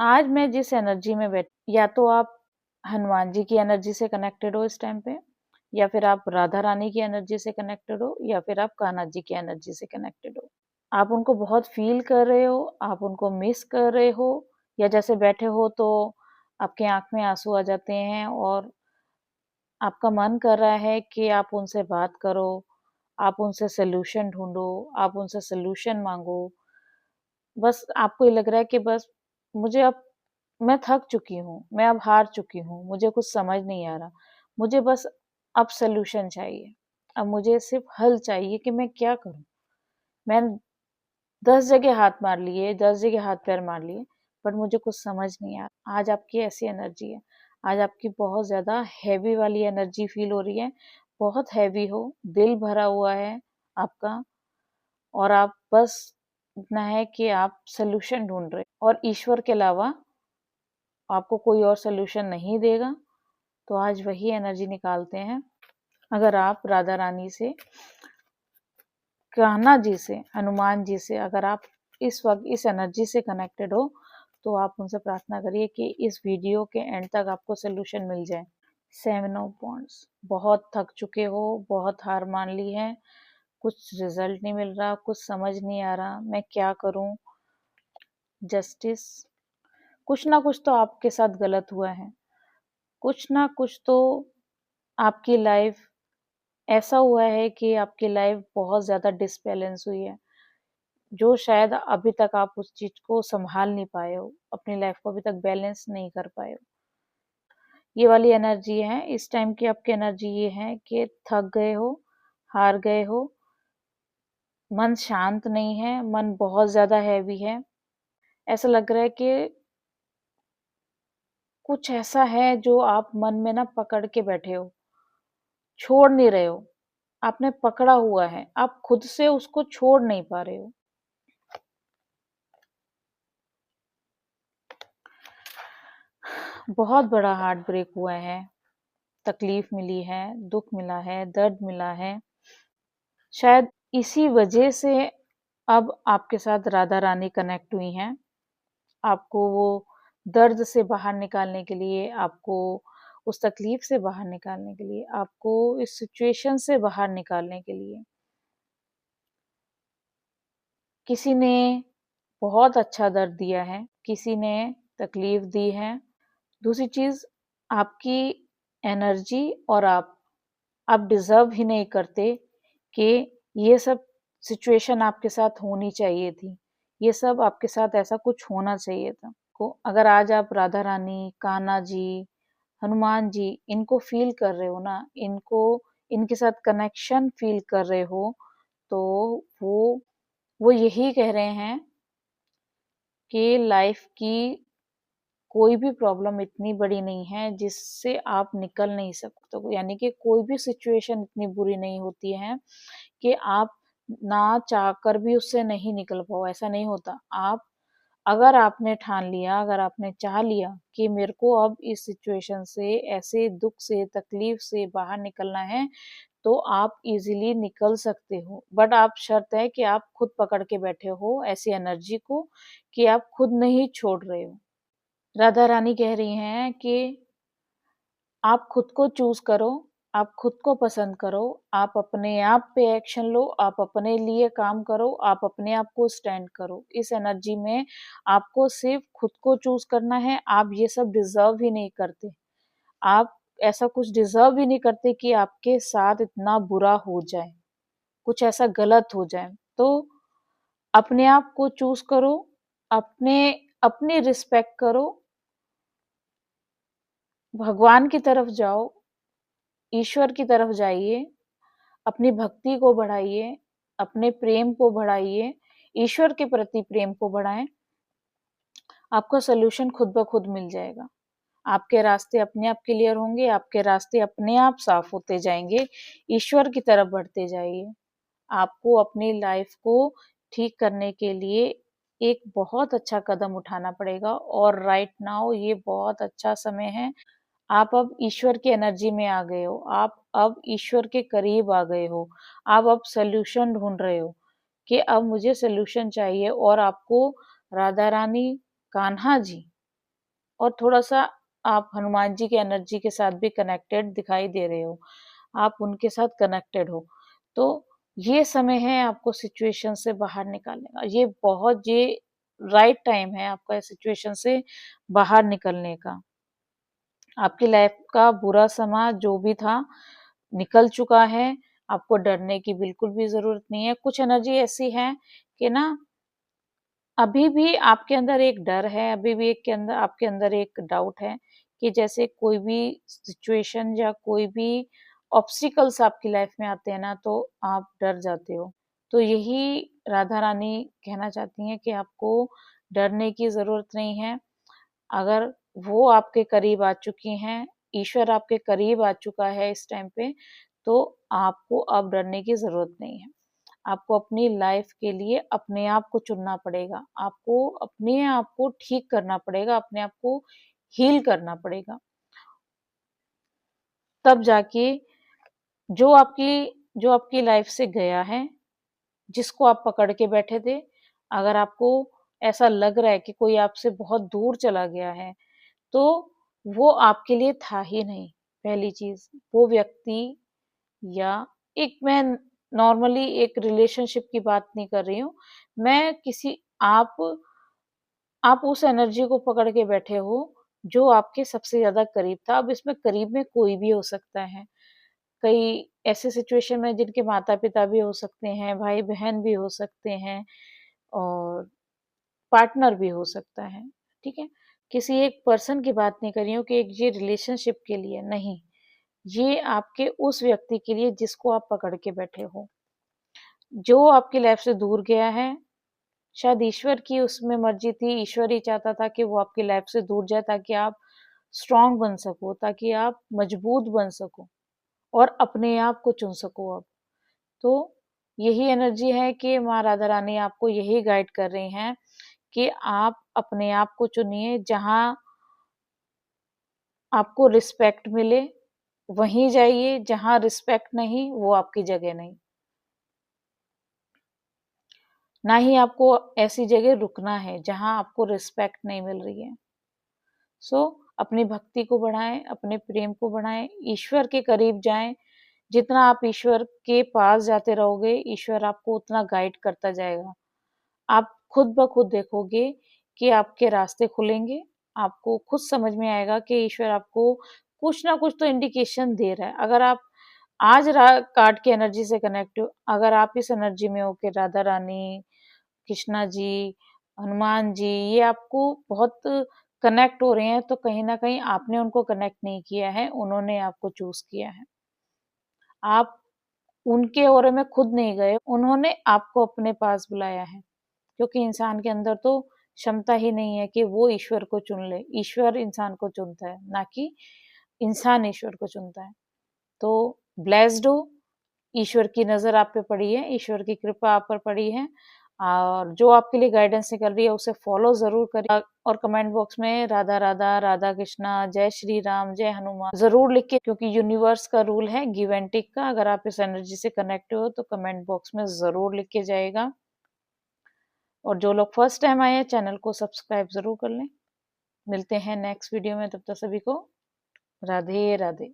आज मैं जिस एनर्जी में या तो आप हनुमान जी की एनर्जी से कनेक्टेड हो इस टाइम पे, या फिर आप राधा रानी की एनर्जी से कनेक्टेड हो, या फिर आप कान्हा जी की एनर्जी से कनेक्टेड हो। आप उनको बहुत फील कर रहे हो, आप उनको मिस कर रहे हो, या जैसे बैठे हो तो आपके आंख में आंसू आ जाते हैं और आपका मन कर रहा है कि आप उनसे बात करो, आप उनसे सॉल्यूशन ढूंढो, आप उनसे सॉल्यूशन मांगो। बस आपको ये लग रहा है कि बस मुझे अब मैं थक चुकी हूँ, मैं अब हार चुकी हूँ, मुझे कुछ समझ नहीं आ रहा। मुझे बस अब सॉल्यूशन चाहिए। अब मुझे सिर्फ़ हल चाहिए कि मैं क्या करूँ? मैं 10 जगह हाथ मार लिए, 10 जगह हाथ-पैर मार लिए, बट मुझे कुछ समझ नहीं आ रहा। आज आपकी ऐसी एनर्जी है, आज आपकी बहुत ज़्यादा हेवी वाली एनर्जी फ़ील हो रही है, बहुत हेवी हो, दिल भरा हुआ है आपका और आप बस इतना है कि आप सॉल्यूशन ढूँढ रहे हो और ईश्वर के अलावा आपको कोई और सॉल्यूशन नहीं देगा, तो आज वही एनर्जी निकालते हैं। अगर आप राधा रानी से, कान्हा जी से, हनुमान जी से अगर आप इस वक़्त इस एनर्जी से कनेक्टेड हो, तो आप उनसे प्रार्थना करिए कि इस वीडियो के एंड तक आपको सॉल्यूशन मिल जाए। 7 ऑफ वांड्स, बहुत थक चुके हो, बहुत हार मान ली है, कुछ रिज़ल्ट नहीं मिल रहा, कुछ समझ नहीं आ रहा, मैं क्या करूँ? जस्टिस, कुछ ना कुछ तो आपके साथ गलत हुआ है। कुछ ना कुछ तो आपकी लाइफ ऐसा हुआ है कि आपकी लाइफ बहुत ज़्यादा डिसबैलेंस हुई है, जो शायद अभी तक आप उस चीज़ को सँभाल नहीं पाए हो, अपनी लाइफ को अभी तक बैलेंस नहीं कर पाए हो। ये वाली एनर्जी है, इस टाइम की आपकी एनर्जी ये है कि थक गए हो, हार गए हो, मन शांत नहीं है, मन बहुत ज़्यादा हैवी है। ऐसा लग रहा है कि कुछ ऐसा है जो आप मन में ना पकड़ के बैठे हो, छोड़ नहीं रहे हो। आपने पकड़ा हुआ है, आप खुद से उसको छोड़ नहीं पा रहे हो। बहुत बड़ा हार्ट ब्रेक हुआ है, तकलीफ मिली है, दुःख मिला है, दर्द मिला है। शायद इसी वजह से अब आपके साथ राधा रानी कनेक्ट हुई हैं। आपको वो दर्द से बाहर निकालने के लिए, आपको उस तकलीफ से बाहर निकालने के लिए, आपको इस सिचुएशन से बाहर निकालने के लिए। किसी ने बहुत अच्छा दर्द दिया है, किसी ने तकलीफ दी है। दूसरी चीज़, आपकी एनर्जी और आप डिज़र्व ही नहीं करते कि ये सब सिचुएशन आपके साथ होनी चाहिए थी। ये सब आपके साथ ऐसा कुछ होना चाहिए था। को अगर आज आप राधा रानी, कान्हा जी, हनुमान जी इनको फ़ील कर रहे हो ना, इनके साथ कनेक्शन फ़ील कर रहे हो, तो वो यही कह रहे हैं कि लाइफ़ की कोई भी प्रॉब्लम इतनी बड़ी नहीं है जिससे आप निकल नहीं सकते, यानी कि कोई भी सिचुएशन इतनी बुरी नहीं होती है कि आप ना चाहकर भी उससे नहीं निकल पाओ, ऐसा नहीं होता। आप अगर आपने ठान लिया, अगर आपने चाह लिया कि मेरे को अब इस सिचुएशन से, ऐसे दुख से, तकलीफ से बाहर निकलना है, तो आप इजीली निकल सकते हो। बट आप शर्त है कि आप खुद पकड़ के बैठे हो ऐसी एनर्जी को कि आप खुद नहीं छोड़ रहे हो। राधा रानी कह रही हैं कि आप खुद को चूज़ करो, आप खुद को पसंद करो, आप अपने आप पे एक्शन लो, आप अपने लिए काम करो, आप अपने आप को स्टैंड करो। इस एनर्जी में आपको सिर्फ़ खुद को चूज़ करना है, आप ये सब डिज़र्व ही नहीं करते। आप ऐसा कुछ डिज़र्व ही नहीं करते कि आपके साथ इतना बुरा हो जाए, कुछ ऐसा गलत हो जाए। तो अपने आप को चूज़ करो, अपने अपनी रिस्पेक्ट करो, भगवान की तरफ जाओ, ईश्वर की तरफ जाइए, अपनी भक्ति को बढ़ाइए, अपने प्रेम को बढ़ाइए, ईश्वर के प्रति प्रेम को बढ़ाएँ, आपको सॉल्यूशन खुद ब खुद मिल जाएगा। आपके रास्ते अपने आप क्लियर होंगे, आपके रास्ते अपने आप साफ होते जाएँगे, ईश्वर की तरफ बढ़ते जाइए। आपको अपनी लाइफ़ को ठीक करने के लिए एक बहुत अच्छा कदम उठाना पड़ेगा और राइट नाउ ये बहुत अच्छा समय है। आप अब ईश्वर की एनर्जी में आ गए हो, आप अब ईश्वर के करीब आ गए हो, आप अब सॉल्यूशन ढूँढ रहे हो कि अब मुझे सॉल्यूशन चाहिए और आपको राधा रानी, कान्हा जी और थोड़ा-सा आप हनुमान जी की एनर्जी के साथ भी कनेक्टेड दिखाई दे रहे हो, आप उनके साथ कनेक्टेड हो। तो ये समय है आपको सिचुएशन से बाहर निकालने का, ये राइट टाइम है आपका इस सिचुएशन से बाहर निकलने का। आपकी लाइफ का बुरा समा जो भी था, निकल चुका है, आपको डरने की बिल्कुल भी ज़रूरत नहीं है। कुछ एनर्जी ऐसी है कि ना अभी भी आपके अंदर एक डर है, अभी भी आपके अंदर एक डाउट है कि जैसे कोई भी सिचुएशन या कोई भी ऑब्स्टिकल्स आपकी लाइफ में आते हैं ना, तो आप डर जाते हो। तो यही राधा रानी कहना चाहती हैं कि आपको डरने की ज़रूरत नहीं है। अगर वो आपके करीब आ चुकी हैं, ईश्वर आपके करीब आ चुका है इस टाइम पे, तो आपको अब डरने की ज़रूरत नहीं है। आपको अपनी लाइफ के लिए अपने आप को चुनना पड़ेगा। आपको अपने आप को ठीक करना पड़ेगा, अपने आप को हील करना पड़ेगा। तब जाके जो आपकी लाइफ से गया है, जिसको आप पकड़ के बैठे थे, अगर आपको ऐसा लग रहा है कि कोई आपसे बहुत दूर चला गया है, तो वो आपके लिए था ही नहीं, पहली चीज़। वो व्यक्ति या एक मैं नॉर्मली एक रिलेशनशिप की बात नहीं कर रही हूँ। मैं किसी आप उस एनर्जी को पकड़ के बैठे हो, जो आपके सबसे ज़्यादा करीब था। अब इसमें करीब में कोई भी हो सकता है। कई ऐसे सिचुएशन में जिनके माता-पिता भी हो सकते हैं, भाई-बहन भी हो सकते हैं और पार्टनर भी हो सकता है, ठीक है? किसी एक पर्सन की बात नहीं कर रही हूँ कि एक ये रिलेशनशिप के लिए, नहीं। ये आपके उस व्यक्ति के लिए जिसको आप पकड़ के बैठे हो। जो आपकी लाइफ से दूर गया है, शायद ईश्वर की उसमें मर्ज़ी थी, ईश्वर ही चाहता था कि वो आपकी लाइफ से दूर जाए ताकि आप स्ट्रॉन्ग बन सको, ताकि आप मजबूत बन सको और अपने आप को चुन सको अब। तो यही एनर्जी है कि माँ राधा रानी आपको यही गाइड कर रही हैं कि आप अपने आप को चुनिए, जहाँ आपको रिस्पेक्ट मिले, वहीं जाइए, जहाँ रिस्पेक्ट नहीं, वो आपकी जगह नहीं। ना ही आपको ऐसी जगह रुकना है, जहाँ आपको रिस्पेक्ट नहीं मिल रही है। सो अपनी भक्ति को बढ़ाएँ, अपने प्रेम को बढ़ाएँ, ईश्वर के करीब जाएँ। जितना आप ईश्वर के पास जाते रहोगे, ईश्वर आपको उतना गाइड करता जाएगा। आप खुद ब खुद देखोगे कि आपके रास्ते खुलेंगे, आपको खुद समझ में आएगा कि ईश्वर आपको कुछ ना कुछ तो इंडिकेशन दे रहा है। अगर आप आज कार्ड की एनर्जी से कनेक्ट हो, अगर आप इस एनर्जी में हो कि राधा रानी, कृष्णा जी, हनुमान जी, ये आपको बहुत कनेक्ट हो रहे हैं, तो कहीं न कहीं आपने उनको कनेक्ट नहीं किया है, उन्होंने आपको चूज़ किया है। आप उनके ऑरे में खुद नहीं गए, उन्होंने आपको अपने पास बुलाया है। क्योंकि इंसान के अंदर तो क्षमता ही नहीं है कि वो ईश्वर को चुन ले। ईश्वर इंसान को चुनता है, ना कि इंसान ईश्वर को चुनता है। तो ब्लेस्ड हो, ईश्वर की नज़र आप पे पड़ी है, ईश्वर की कृपा आप पर पड़ी है और जो आपके लिए गाइडेंस निकल रही है उसे फॉलो ज़रूर करें और कमेंट बॉक्स में राधा राधा, राधा कृष्णा, जय श्री राम, जय हनुमान ज़रूर लिख के, क्योंकि यूनिवर्स का रूल है गिव एंड टेक का। अगर आप इस एनर्जी से कनेक्ट हो तो कमेंट बॉक्स में ज़रूर लिख के जाइएगा। और जो लोग फर्स्ट टाइम आए हैं चैनल को सब्सक्राइब ज़रूर कर लें। मिलते हैं नेक्स्ट वीडियो में, तब तक सभी को राधे राधे।